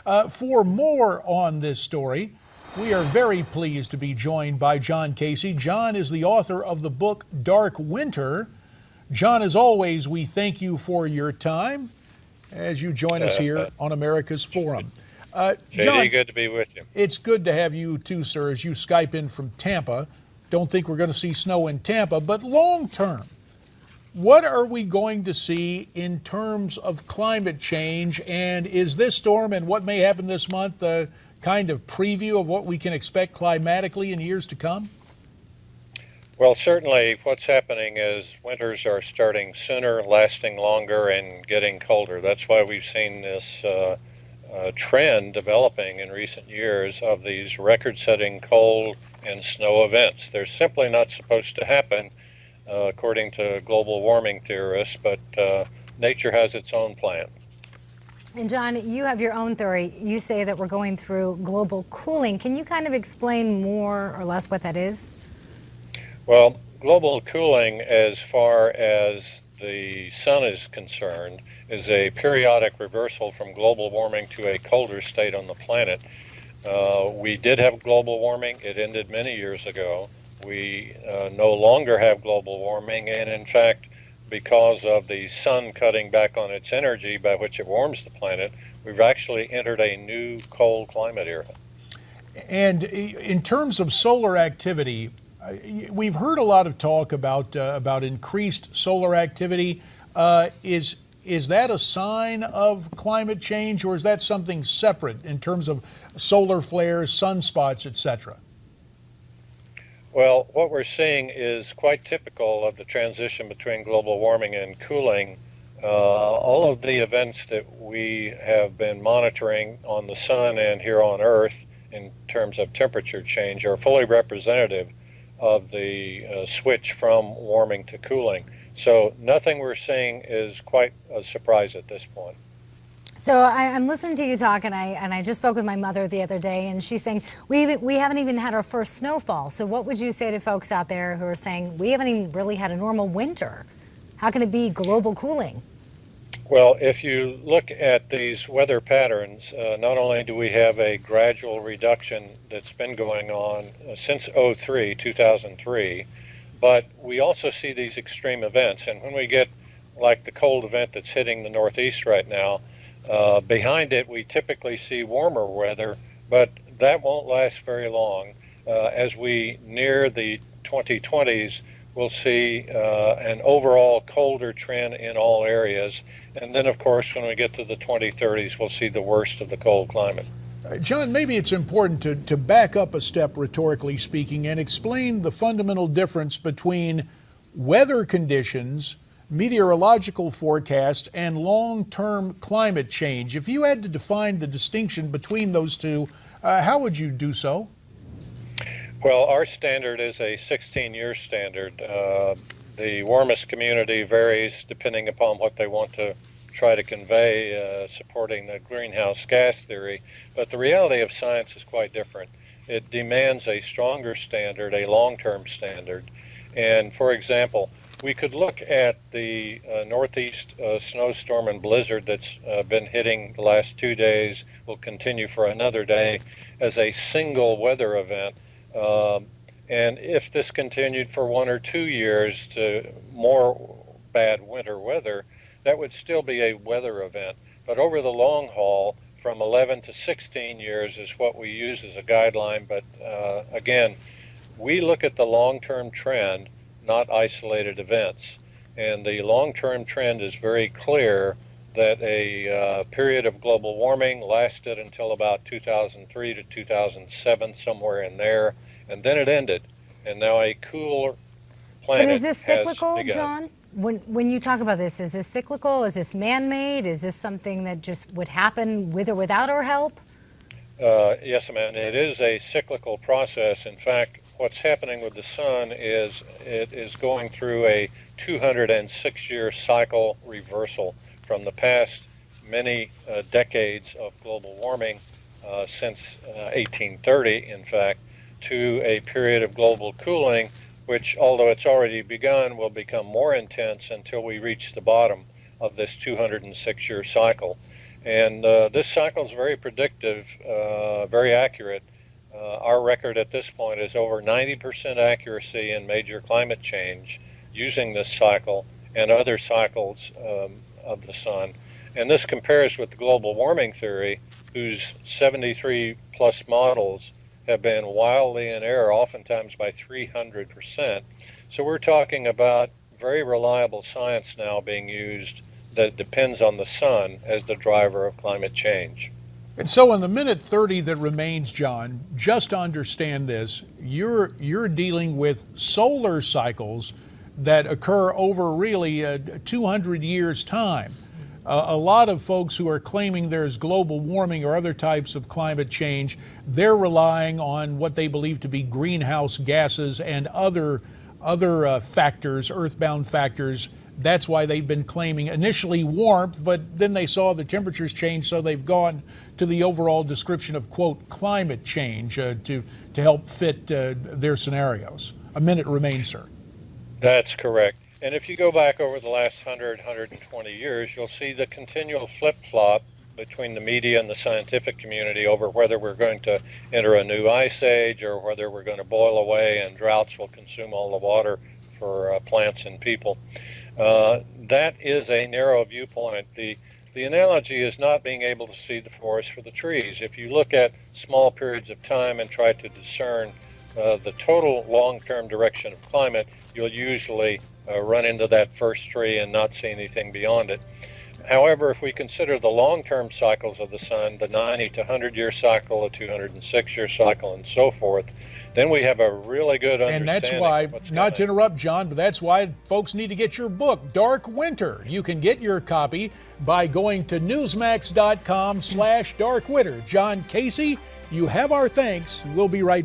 For more on this story, we are very pleased to be joined by John Casey. John is the author of the book Dark Winter. John, as always, we thank you for your time as you join us here on America's Forum. John, good to be with you. It's good to have you too, sir, as you Skype in from Tampa. Don't think we're going to see snow in Tampa, but long term, what are we going to see in terms of climate change? And is this storm and what may happen this month a kind of preview of what we can expect climatically in years to come? Well, certainly what's happening is winters are starting sooner, lasting longer, and getting colder. That's why we've seen this trend developing in recent years of these record-setting cold and snow events. They're simply not supposed to happen according to global warming theorists, but nature has its own plan. And John, you have your own theory. You say that we're going through global cooling. Can you kind of explain more or less what that is? Well, global cooling, as far as the sun is concerned, is a periodic reversal from global warming to a colder state on the planet. We did have global warming. It ended many years ago. We no longer have global warming, and in fact, because of the sun cutting back on its energy by which it warms the planet, we've actually entered a new cold climate era. And in terms of solar activity, we've heard a lot of talk about increased solar activity. Is that a sign of climate change, or is that something separate in terms of solar flares, sunspots, etc.? Well, what we're seeing is quite typical of the transition between global warming and cooling. All of the events that we have been monitoring on the sun and here on Earth in terms of temperature change are fully representative of the switch from warming to cooling. So nothing we're seeing is quite a surprise at this point. So I'm listening to you talk, and I just spoke with my mother the other day, and she's saying we haven't even had our first snowfall. So what would you say to folks out there who are saying we haven't even really had a normal winter? How can it be global cooling? Well, if you look at these weather patterns, not only do we have a gradual reduction that's been going on since 2003, but we also see these extreme events. And when we get like the cold event that's hitting the Northeast right now, behind it we typically see warmer weather, but that won't last very long. As we near the 2020s, we'll see an overall colder trend in all areas. And then, of course, when we get to the 2030s, we'll see the worst of the cold climate. John, maybe it's important to back up a step, rhetorically speaking, and explain the fundamental difference between weather conditions, meteorological forecast, and long-term climate change. If you had to define the distinction between those two, how would you do so? Well, our standard is a 16-year standard. The warmest community varies depending upon what they want to try to convey, supporting the greenhouse gas theory. But the reality of science is quite different. It demands a stronger standard, a long-term standard. And for example, we could look at the Northeast snowstorm and blizzard that's been hitting the last 2 days, will continue for another day, as a single weather event. And if this continued for 1 or 2 years to more bad winter weather, that would still be a weather event. But over the long haul, from 11 to 16 years is what we use as a guideline. But again, we look at the long-term trend, not isolated events. And the long-term trend is very clear that a period of global warming lasted until about 2003 to 2007, somewhere in there, and then it ended. And now a cooler planet. But is this cyclical, John? When you talk about this, is this cyclical? Is this man-made? Is this something that just would happen with or without our help? Yes, ma'am. It is a cyclical process. In fact, what's happening with the sun is it is going through a 206-year cycle reversal from the past many decades of global warming since 1830, in fact, to a period of global cooling, which, although it's already begun, will become more intense until we reach the bottom of this 206-year cycle. And this cycle is very predictive, very accurate. Our record at this point is over 90% accuracy in major climate change using this cycle and other cycles of the sun. And this compares with the global warming theory, whose 73 plus models have been wildly in error, oftentimes by 300%. So we're talking about very reliable science now being used that depends on the sun as the driver of climate change. And so in the minute 30 that remains, John, just to understand this, you're dealing with solar cycles that occur over really 200 years' time. A lot of folks who are claiming there's global warming or other types of climate change, they're relying on what they believe to be greenhouse gases and other factors, earthbound factors. That's why they've been claiming initially warmth, but then they saw the temperatures change, so they've gone to the overall description of, quote, climate change to help fit their scenarios. A minute remains, sir. That's correct. And if you go back over the last 120 years, you'll see the continual flip-flop between the media and the scientific community over whether we're going to enter a new ice age or whether we're going to boil away and droughts will consume all the water for plants and people. That is a narrow viewpoint. The analogy is not being able to see the forest for the trees. If you look at small periods of time and try to discern the total long-term direction of climate, you'll usually run into that first tree and not see anything beyond it. However, if we consider the long-term cycles of the sun, the 90 to 100-year cycle, a 206-year cycle, and so forth, then we have a really good understanding. And that's why, not to interrupt, John, but that's why folks need to get your book, Dark Winter. You can get your copy by going to newsmax.com/darkwinter. John Casey, you have our thanks. We'll be right back.